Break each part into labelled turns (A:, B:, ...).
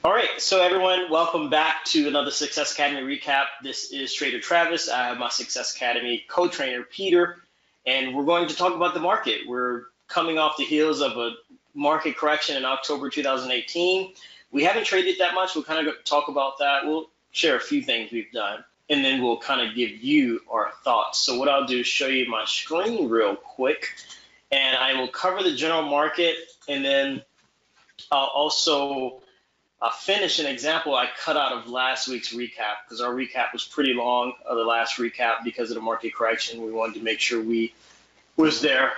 A: All right, so everyone, welcome back to another Success Academy recap. This is Trader Travis. I have my Success Academy co-trainer, Peter, and we're going to talk about the market. We're coming off the heels of a market correction in October 2018. We haven't traded that much. We'll kind of talk about that. We'll share a few things we've done, and then we'll kind of give you our thoughts. So what I'll do is show you my screen real quick, and I will cover the general market, and then I'll also finish an example I cut out of last week's recap because our recap was pretty long, the last recap, because of the market correction. We wanted to make sure we was there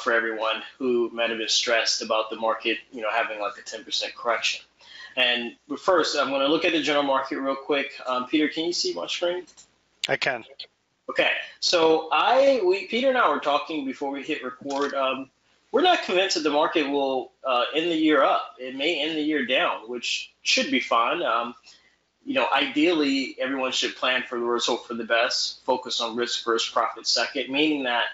A: for everyone who might have been stressed about the market, having like a 10% correction. And first, I'm going to look at the general market real quick. Peter, can you see my screen?
B: I can.
A: Okay, so Peter and I were talking before we hit record. We're not convinced that the market will end the year up. It may end the year down, which should be fine. Ideally, everyone should plan for the worst, hope for the best, focus on risk first, profit second, meaning that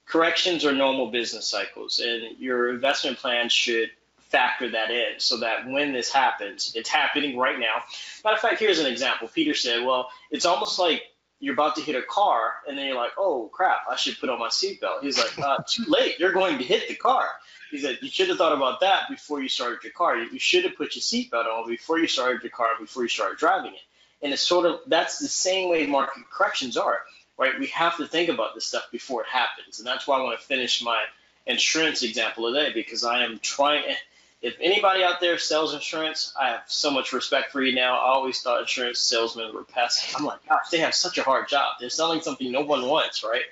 A: corrections are normal business cycles, and your investment plan should factor that in so that when this happens, it's happening right now. Matter of fact, here's an example. Peter said, well, it's almost like you're about to hit a car, and then you're like, oh, crap, I should put on my seatbelt. He's like, too late. You're going to hit the car. He said, you should have thought about that before you started your car. You should have put your seatbelt on before you started your car, before you started driving it. And it's that's the same way market corrections are, right? We have to think about this stuff before it happens. And that's why I want to finish my insurance example today, because I am trying. If anybody out there sells insurance, I have so much respect for you now. I always thought insurance salesmen were pests. I'm like, gosh, they have such a hard job. They're selling something no one wants, right?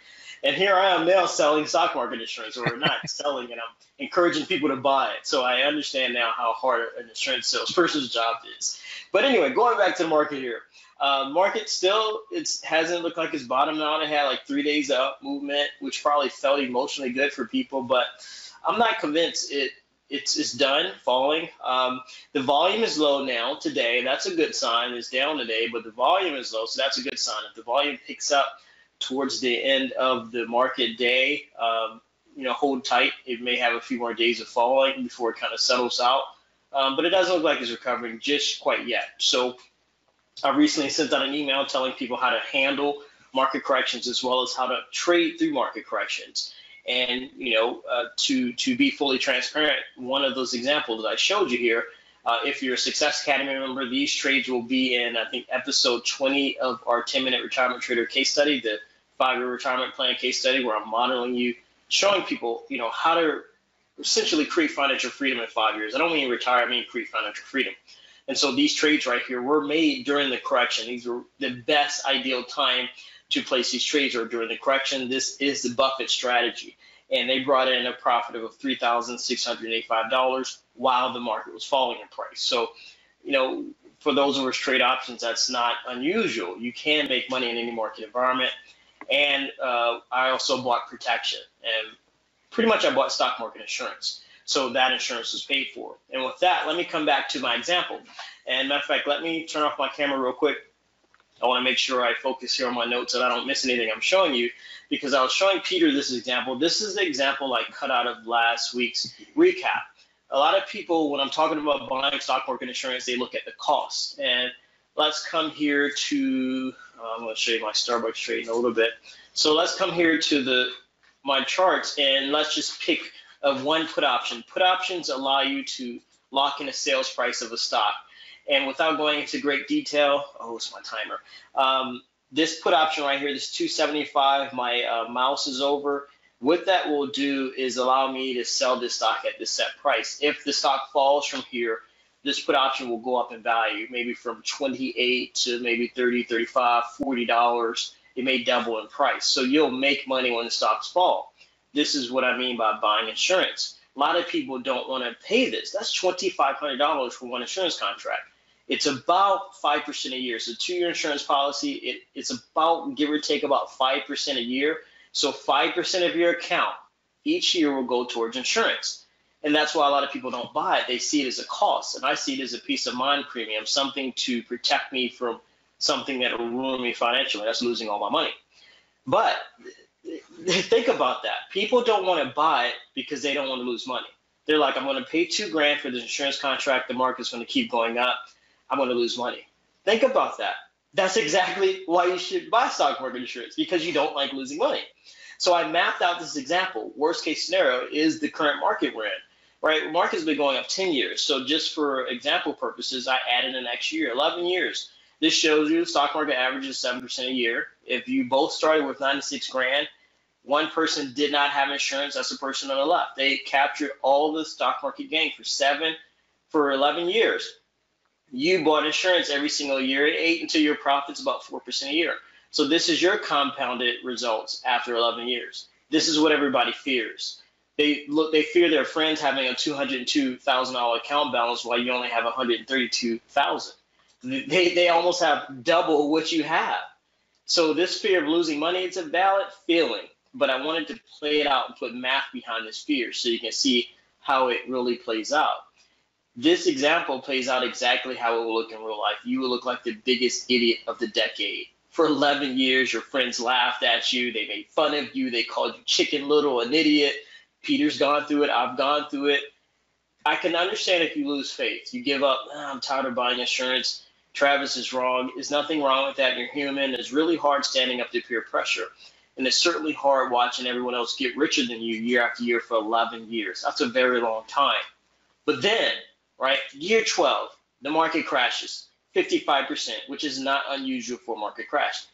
A: And here I am now selling stock market insurance, or not selling, and I'm encouraging people to buy it. So I understand now how hard an insurance salesperson's job is. But anyway, going back to the market here. Market still, it hasn't looked like it's bottomed out. It had like 3 days up movement, which probably felt emotionally good for people, but I'm not convinced it's done falling. The volume is low now today. That's a good sign. It's down today, but the volume is low, so that's a good sign. If the volume picks up towards the end of the market day, hold tight. It may have a few more days of falling before it kind of settles out, but it doesn't look like it's recovering just quite yet. So I recently sent out an email telling people how to handle market corrections as well as how to trade through market corrections. And, to be fully transparent, one of those examples that I showed you here, if you're a Success Academy member, these trades will be in, I think, episode 20 of our 10-minute retirement trader case study, the 5-year retirement plan case study, where I'm modeling you, showing people, how to essentially create financial freedom in 5 years. I don't mean retire, I mean create financial freedom. And so these trades right here were made during the correction. These were the best ideal time to place these trades, or during the correction. This is the Buffett strategy. And they brought in a profit of $3,685 while the market was falling in price. So, for those who are trade options, that's not unusual. You can make money in any market environment. And I also bought protection. And pretty much I bought stock market insurance. So that insurance was paid for. And with that, let me come back to my example. And matter of fact, let me turn off my camera real quick. I want to make sure I focus here on my notes and I don't miss anything I'm showing you, because I was showing Peter this example. This is the example I cut out of last week's recap. A lot of people, when I'm talking about buying stock market insurance, they look at the cost. And let's come here to, I'm going to show you my Starbucks trade in a little bit. So let's come here to my charts, and let's just pick one put option. Put options allow you to lock in a sales price of a stock. And without going into great detail, it's my timer. This put option right here, this 275, my mouse is over. What that will do is allow me to sell this stock at this set price. If the stock falls from here, this put option will go up in value, maybe from 28 to maybe 30, 35, $40. It may double in price. So you'll make money when the stocks fall. This is what I mean by buying insurance. A lot of people don't want to pay this. That's $2,500 for one insurance contract. It's about 5% a year. So 2-year insurance policy, it's about, give or take, about 5% a year. So 5% of your account each year will go towards insurance. And that's why a lot of people don't buy it. They see it as a cost. And I see it as a peace of mind premium, something to protect me from something that will ruin me financially. That's losing all my money. But think about that. People don't want to buy it because they don't want to lose money. They're like, I'm going to pay $2,000 for this insurance contract. The market's going to keep going up. I'm going to lose money. Think about that. That's exactly why you should buy stock market insurance, because you don't like losing money. So I mapped out this example. Worst case scenario is the current market we're in, right? Market's been going up 10 years. So just for example purposes, I added an extra year, 11 years. This shows you the stock market averages 7% a year. If you both started with 96 grand, one person did not have insurance, that's the person on the left. They captured all the stock market gain for 11 years. You bought insurance every single year. It ate into your profits about 4% a year. So this is your compounded results after 11 years. This is what everybody fears. They fear their friends having a $202,000 account balance while you only have $132,000. They almost have double what you have. So this fear of losing money, it's a valid feeling, but I wanted to play it out and put math behind this fear so you can see how it really plays out. This example plays out exactly how it will look in real life. You will look like the biggest idiot of the decade. For 11 years, your friends laughed at you. They made fun of you. They called you Chicken Little, an idiot. Peter's gone through it. I've gone through it. I can understand if you lose faith. You give up. I'm tired of buying insurance. Travis is wrong. There's nothing wrong with that. You're human. It's really hard standing up to peer pressure. And it's certainly hard watching everyone else get richer than you year after year for 11 years. That's a very long time. But then, right, year 12, the market crashes 55%, which is not unusual for a market crash.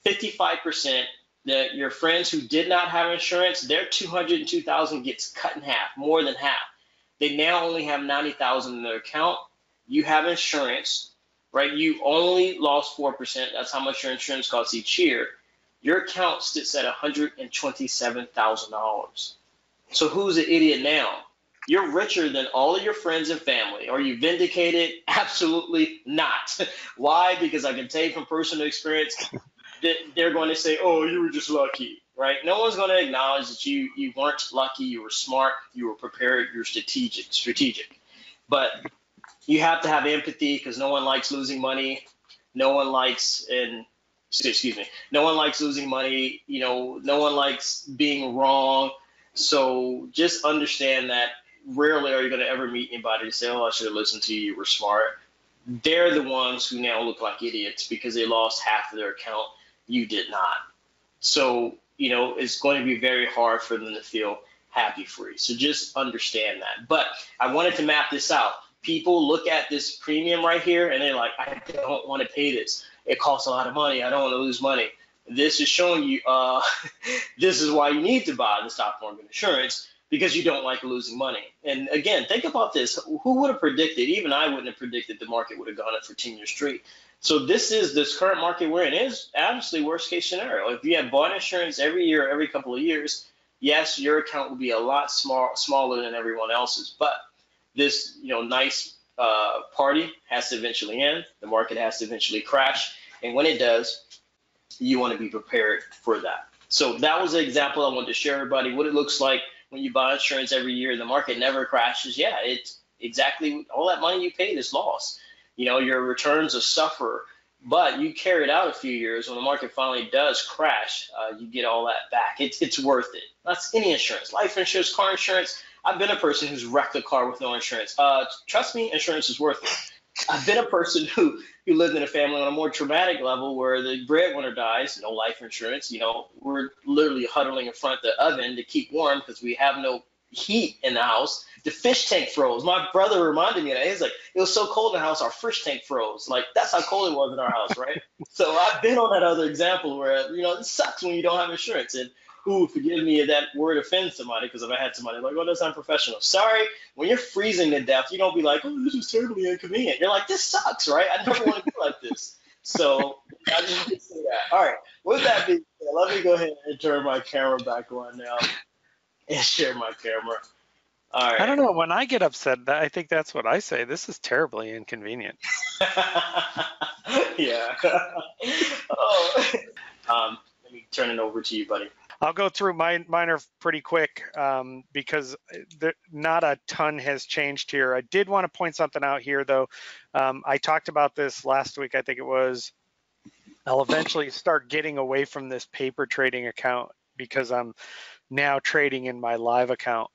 A: 55%, your friends who did not have insurance, their $202,000 gets cut in half, more than half. They now only have $90,000 in their account. You have insurance, right? You only lost 4%. That's how much your insurance costs each year. Your account sits at $127,000. So who's the idiot now? You're richer than all of your friends and family. Are you vindicated? Absolutely not. Why? Because I can tell you from personal experience that they're going to say, oh, you were just lucky, right? No one's going to acknowledge that you weren't lucky, you were smart, you were prepared, you're strategic. But you have to have empathy because no one likes losing money. No one likes losing money. No one likes being wrong. So just understand that rarely are you going to ever meet anybody to say, oh, I should have listened to you, you were smart. They're the ones who now look like idiots because they lost half of their account. You did not. So, it's going to be very hard for them to feel happy free. So just understand that. But I wanted to map this out. People look at this premium right here and they're like, I don't want to pay this. It costs a lot of money. I don't want to lose money. This is showing you this is why you need to buy the stock market insurance, because you don't like losing money. And again, think about this. Who would have predicted? Even I wouldn't have predicted the market would have gone up for 10 years straight. So this current market we're in is obviously worst case scenario. If you have bought insurance every year, every couple of years, yes, your account will be a lot smaller than everyone else's. But this nice party has to eventually end. The market has to eventually crash. And when it does, you want to be prepared for that. So that was an example I wanted to share everybody what it looks like when you buy insurance every year. The market never crashes. Yeah, it's exactly all that money you paid is lost. Your returns will suffer, but you carry it out a few years. When the market finally does crash, you get all that back. It's worth it. That's any insurance, life insurance, car insurance. I've been a person who's wrecked a car with no insurance. Trust me, insurance is worth it. I've been a person who lived in a family on a more traumatic level where the breadwinner dies, no life insurance. We're literally huddling in front of the oven to keep warm because we have no heat in the house. The fish tank froze. My brother reminded me of that. He's like, it was so cold in the house, our fish tank froze. Like, that's how cold it was in our house, right? So I've been on that other example where, it sucks when you don't have insurance. And forgive me if that word offends somebody, because if I had somebody like, oh, that's unprofessional. Sorry, when you're freezing to death, you don't be like, oh, this is terribly inconvenient. You're like, this sucks, right? I never want to be like this. So I just want to say that. All right, with that being said, let me go ahead and turn my camera back on now and share my camera. All right.
B: I don't know. When I get upset, I think that's what I say. This is terribly inconvenient.
A: Yeah. Let me turn it over to you, buddy.
B: I'll go through mine are pretty quick because not a ton has changed here. I did want to point something out here, though. I talked about this last week, I think it was. I'll eventually start getting away from this paper trading account because I'm now trading in my live account.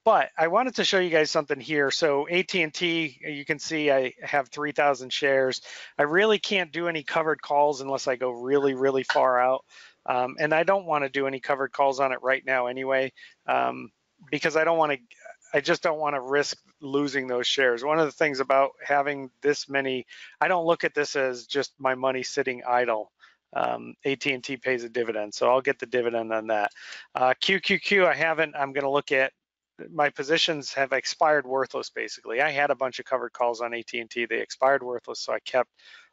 B: But I wanted to show you guys something here. So AT&T, you can see I have 3,000 shares. I really can't do any covered calls unless I go really, really far out. And I don't want to do any covered calls on it right now anyway, because I just don't want to risk losing those shares. One of the things about having this many, I don't look at this as just my money sitting idle. AT&T pays a dividend, so I'll get the dividend on that. QQQ, I'm going to look at, my positions have expired worthless basically. I had a bunch of covered calls on AT&T, they expired worthless, so I kept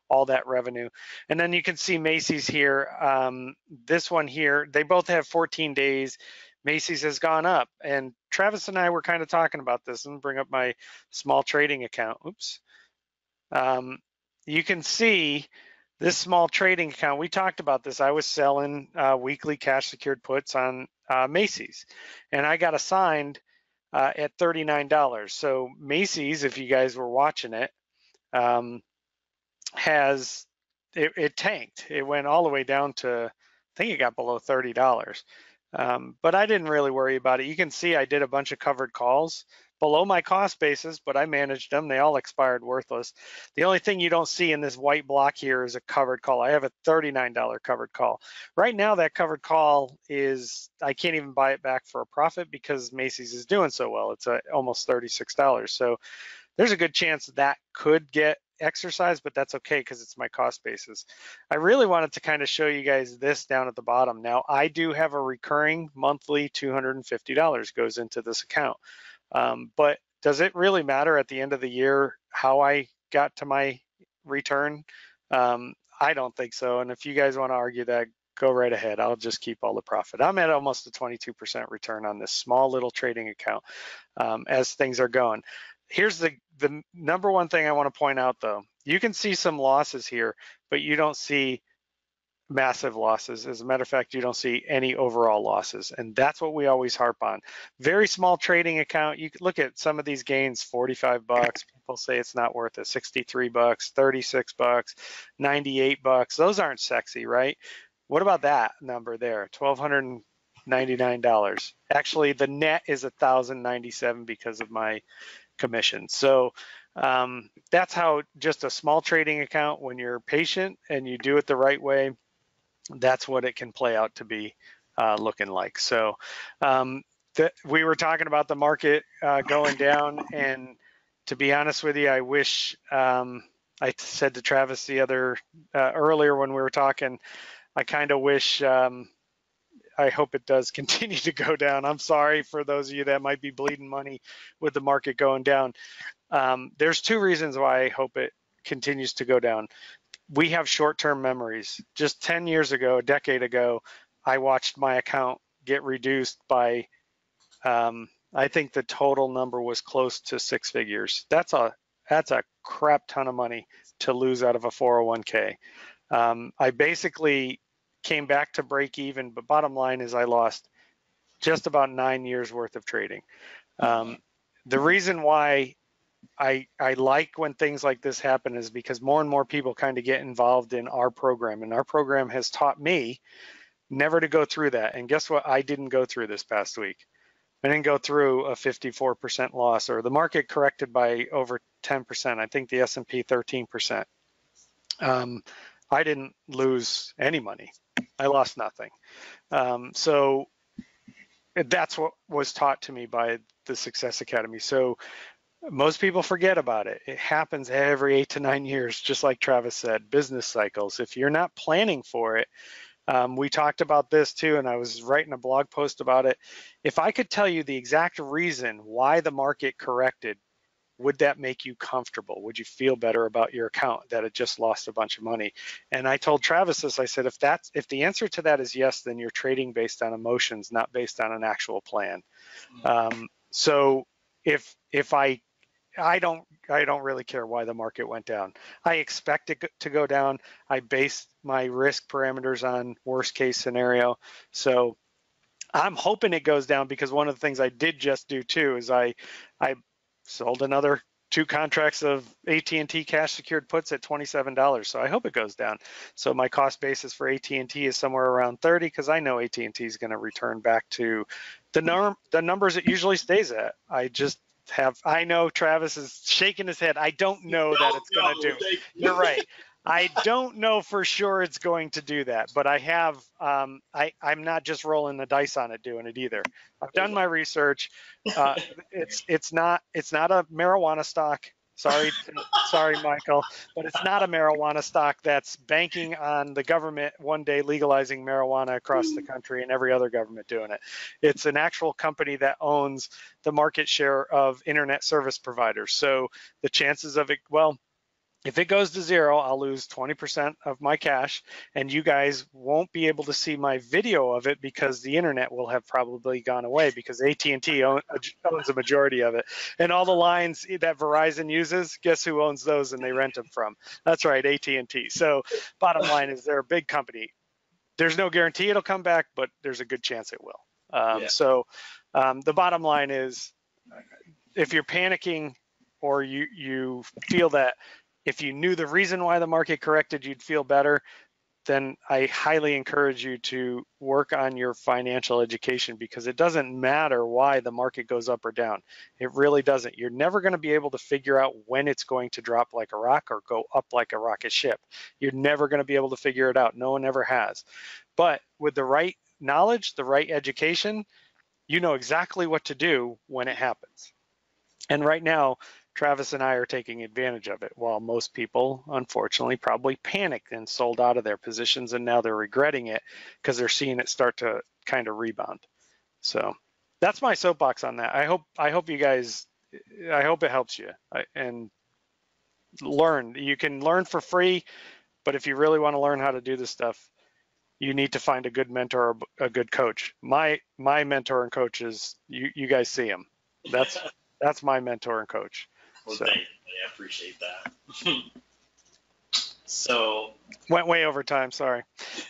B: all that revenue. And then you can see Macy's here. This one here, they both have 14 days. Macy's has gone up, and Travis and I were kind of talking about this. And bring up my small trading account. Oops. You can see this small trading account. We talked about this. I was selling weekly cash secured puts on Macy's, and I got assigned at $39. So Macy's, if you guys were watching it, it tanked. It went all the way down to, I think it got below $30. But I didn't really worry about it. You can see I did a bunch of covered calls below my cost basis, but I managed them. They all expired worthless. The only thing you don't see in this white block here is a covered call. I have a $39 covered call. Right now, that covered call is, I can't even buy it back for a profit because Macy's is doing so well. It's almost $36. So there's a good chance that could get exercised, but that's okay because it's my cost basis. I really wanted to kind of show you guys this down at the bottom. Now, I do have a recurring monthly $250 goes into this account. But does it really matter at the end of the year how I got to my return? I don't think so. And if you guys want to argue that, go right ahead. I'll just keep all the profit. I'm at almost a 22% return on this small little trading account as things are going. Here's the number one thing I want to point out though. You can see some losses here, but you don't see massive losses. As a matter of fact, you don't see any overall losses. And that's what we always harp on. Very small trading account. You could look at some of these gains, 45 bucks. People say it's not worth it. 63 bucks, 36 bucks, 98 bucks. Those aren't sexy, right? What about that number there? $1,299. Actually, the net is $1,097 because of my commission. So that's how just a small trading account, when you're patient and you do it the right way, that's what it can play out to be looking like. So we were talking about the market going down, and to be honest with you, I wish, I said to Travis the earlier when we were talking, I kind of wish, I hope it does continue to go down. I'm sorry for those of you that might be bleeding money with the market going down. There's two reasons why I hope it continues to go down. We have short-term memories. Just 10 years ago, a decade ago, I watched my account get reduced by, I think the total number was close to 6 figures. That's a crap ton of money to lose out of a 401k. I basically came back to break even, but bottom line is I lost just about 9 years worth of trading. The reason why I like when things like this happen is because more and more people kind of get involved in our program, and our program has taught me never to go through that. And guess what? I didn't go through this past week. I didn't go through a 54% loss, or the market corrected by over 10%. I think the S&P 13%. I didn't lose any money. I lost nothing. So that's what was taught to me by the Success Academy. So most people forget about it. It happens every 8 to 9 years, just like Travis said, business cycles. If you're not planning for it, we talked about this too, and I was writing a blog post about it. If I could tell you the exact reason why the market corrected, would that make you comfortable? Would you feel better about your account that it just lost a bunch of money? And I told Travis this, I said, if the answer to that is yes, then you're trading based on emotions, not based on an actual plan. So if I don't really care why the market went down. I expect it to go down. I base my risk parameters on worst case scenario. So I'm hoping it goes down, because one of the things I did just do too is I sold another 2 contracts of AT&T cash secured puts at $27. So I hope it goes down. So my cost basis for AT&T is somewhere around 30 because I know AT&T is going to return back to the numbers it usually stays at. I know Travis is shaking his head. I don't know that it's going to do. You're right. I don't know for sure it's going to do that, but I'm not just rolling the dice on it doing it either. I've done my research. It's not a marijuana stock. Sorry, Michael, but it's not a marijuana stock that's banking on the government one day legalizing marijuana across the country and every other government doing it. It's an actual company that owns the market share of internet service providers. So the chances of it, well, if it goes to zero, I'll lose 20% of my cash, and you guys won't be able to see my video of it because the internet will have probably gone away because AT&T owns a majority of it. And all the lines that Verizon uses, guess who owns those and they rent them from? That's right, AT&T. So bottom line is they're a big company. There's no guarantee it'll come back, but there's a good chance it will. So the bottom line is if you're panicking or you feel that if you knew the reason why the market corrected, you'd feel better, then I highly encourage you to work on your financial education because it doesn't matter why the market goes up or down. It really doesn't. You're never going to be able to figure out when it's going to drop like a rock or go up like a rocket ship. You're never going to be able to figure it out. No one ever has. But with the right knowledge, the right education, you know exactly what to do when it happens. And right now, Travis and I are taking advantage of it, while most people, unfortunately, probably panicked and sold out of their positions, and now they're regretting it because they're seeing it start to kind of rebound. So that's my soapbox on that. I hope you guys, I hope it helps you and learn. You can learn for free, but if you really want to learn how to do this stuff, you need to find a good mentor or a good coach. My mentor and coach is, you guys see him. That's my mentor and coach.
A: Well, thank you. I appreciate that. So
B: went way over time. Sorry.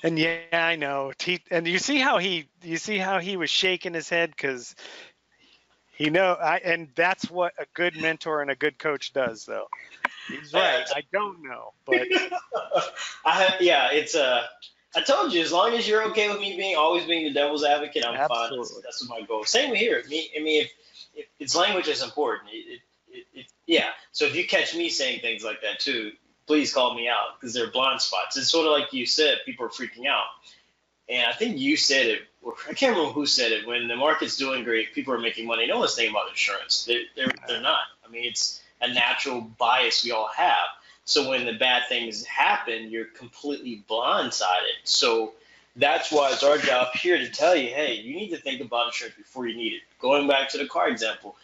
B: And yeah, I know. And you see how he was shaking his head because and that's what a good mentor and a good coach does, though. He's right. I don't know, but
A: I told you, as long as you're okay with me always being the devil's advocate, I'm fine. That's my goal. Same here. If it's language is important. So if you catch me saying things like that too, please call me out because they're blind spots. It's sort of like you said, people are freaking out. And I think you said it, or I can't remember who said it, when the market's doing great, people are making money. No one's thinking about insurance. They're not. I mean, it's a natural bias we all have. So when the bad things happen, you're completely blindsided. So that's why it's our job here to tell you, hey, you need to think about insurance before you need it. Going back to the car example,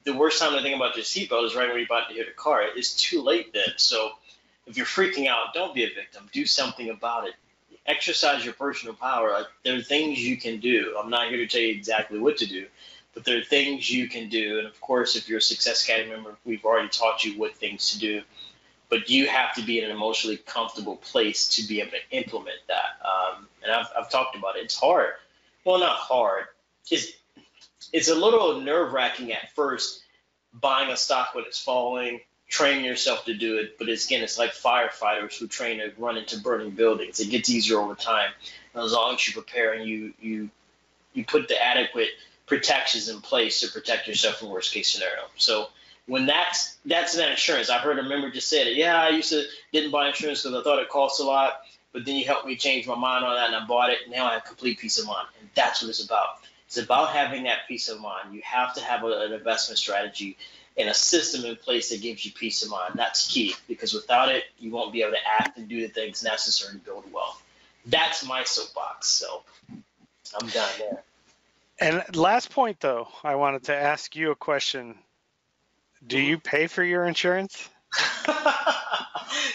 A: the worst time to think about your seatbelt is right when you're about to hit a car. It's too late then. So if you're freaking out, don't be a victim. Do something about it. Exercise your personal power. Like, there are things you can do. I'm not here to tell you exactly what to do, but there are things you can do. And of course, if you're a Success Academy member, we've already taught you what things to do. But you have to be in an emotionally comfortable place to be able to implement that. And I've talked about it. It's hard. Well, not hard. It's a little nerve-wracking at first, buying a stock when it's falling, training yourself to do it. But it's like firefighters who train to run into burning buildings. It gets easier over time. And as long as you prepare and you put the adequate protections in place to protect yourself from worst-case scenario. So when that's that insurance. I've heard a member just say it. Yeah, I didn't buy insurance because I thought it cost a lot, but then you helped me change my mind on that, and I bought it. Now I have complete peace of mind, and that's what it's about. It's about having that peace of mind. You have to have an investment strategy and a system in place that gives you peace of mind. That's key, because without it, you won't be able to act and do the things necessary to build wealth. That's my soapbox. So I'm done there.
B: And last point, though, I wanted to ask you a question. Do you pay for your insurance?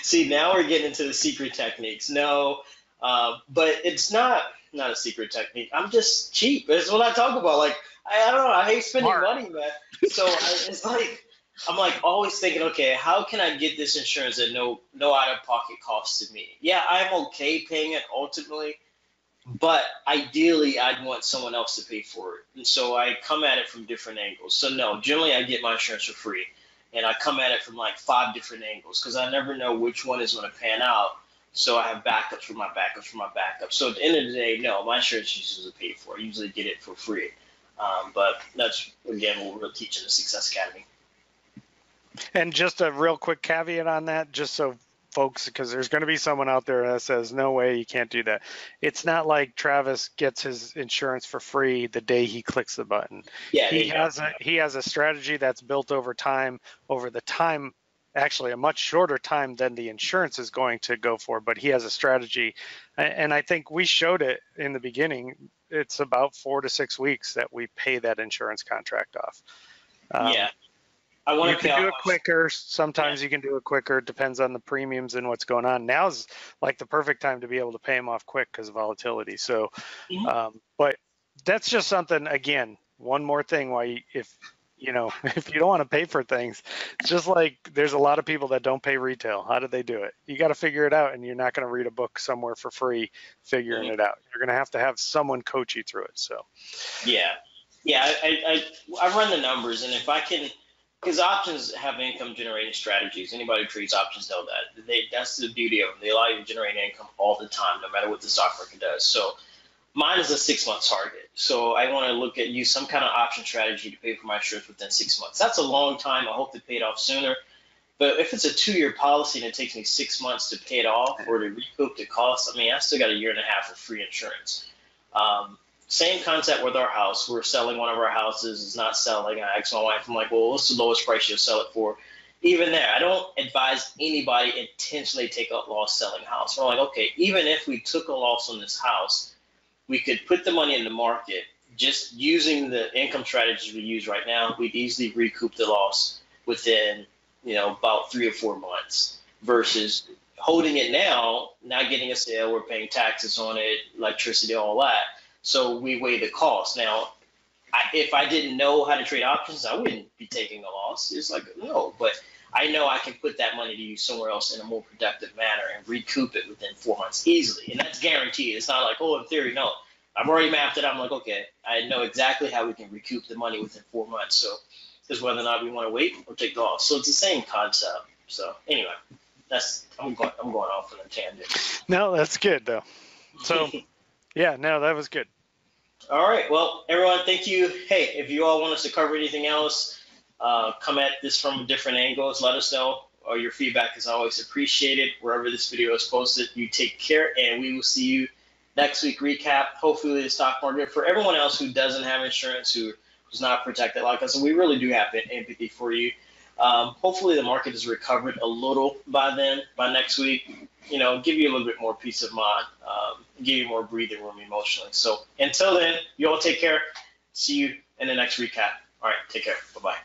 A: See, now we're getting into the secret techniques. No, but it's not a secret technique. I'm just cheap. That's what I talk about. Like, I don't know. I hate spending money, man. So it's like, I'm like always thinking, okay, how can I get this insurance at no out-of-pocket cost to me? Yeah, I'm okay paying it ultimately, but ideally I'd want someone else to pay for it. And so I come at it from different angles. So no, generally I get my insurance for free. and I come at it from like 5 different angles because I never know which one is going to pan out. So I have backups for my backups for my backups. So at the end of the day, no, my insurance usually paid for. I usually get it for free. But that's, again, what we're teaching the Success Academy.
B: And just a real quick caveat on that, just so folks, because there's going to be someone out there that says, no way, you can't do that. It's not like Travis gets his insurance for free the day he clicks the button.
A: Yeah,
B: he has a strategy that's built over the time, actually a much shorter time than the insurance is going to go for, but he has a strategy. And I think we showed it in the beginning. It's about 4 to 6 weeks that we pay that insurance contract off.
A: Yeah. I want
B: you can do it quicker. Sometimes you can do it quicker. It depends on the premiums and what's going on. Now's like the perfect time to be able to pay them off quick because of volatility. So, but that's just something, again, one more thing why if you don't want to pay for things, it's just like there's a lot of people that don't pay retail. How do they do it? You got to figure it out, and you're not going to read a book somewhere for free figuring it out. You're going to have someone coach you through it. So,
A: yeah, I run the numbers, and if I can. Because options have income generating strategies. Anybody who trades options know that. That's the beauty of them. They allow you to generate income all the time, no matter what the stock market does. So mine is a 6-month target. So I want to use some kind of option strategy to pay for my insurance within 6 months. That's a long time. I hope to pay it off sooner. But if it's a 2-year policy and it takes me 6 months to pay it off or to recoup the cost, I still got a year and a half of free insurance. Same concept with our house. We're selling one of our houses. It's not selling. I asked my wife, I'm like, well, what's the lowest price you'll sell it for? Even there, I don't advise anybody intentionally take a loss selling house. We're like, okay, even if we took a loss on this house, we could put the money in the market. Just using the income strategies we use right now, we'd easily recoup the loss within, about 3 or 4 months versus holding it now, not getting a sale, we're paying taxes on it, electricity, all that. So we weigh the cost. Now, if I didn't know how to trade options, I wouldn't be taking a loss. It's like, no, but I know I can put that money to use somewhere else in a more productive manner and recoup it within 4 months easily. And that's guaranteed. It's not like, oh, in theory, no. I've already mapped it. I'm like, okay, I know exactly how we can recoup the money within 4 months. So it's whether or not we want to wait or take the loss. So it's the same concept. So anyway, I'm going off on a tangent.
B: No, that's good though. So yeah, no, that was good.
A: All right. Well, everyone, thank you. Hey, if you all want us to cover anything else, come at this from different angles, let us know. Your feedback is always appreciated. Wherever this video is posted, you take care, and we will see you next week. Recap, hopefully, the stock market. For everyone else who doesn't have insurance, who's not protected like us, and we really do have empathy for you. Hopefully, the market has recovered a little by next week. Give you a little bit more peace of mind, give you more breathing room emotionally. So until then, you all take care. See you in the next recap. All right, take care. Bye-bye.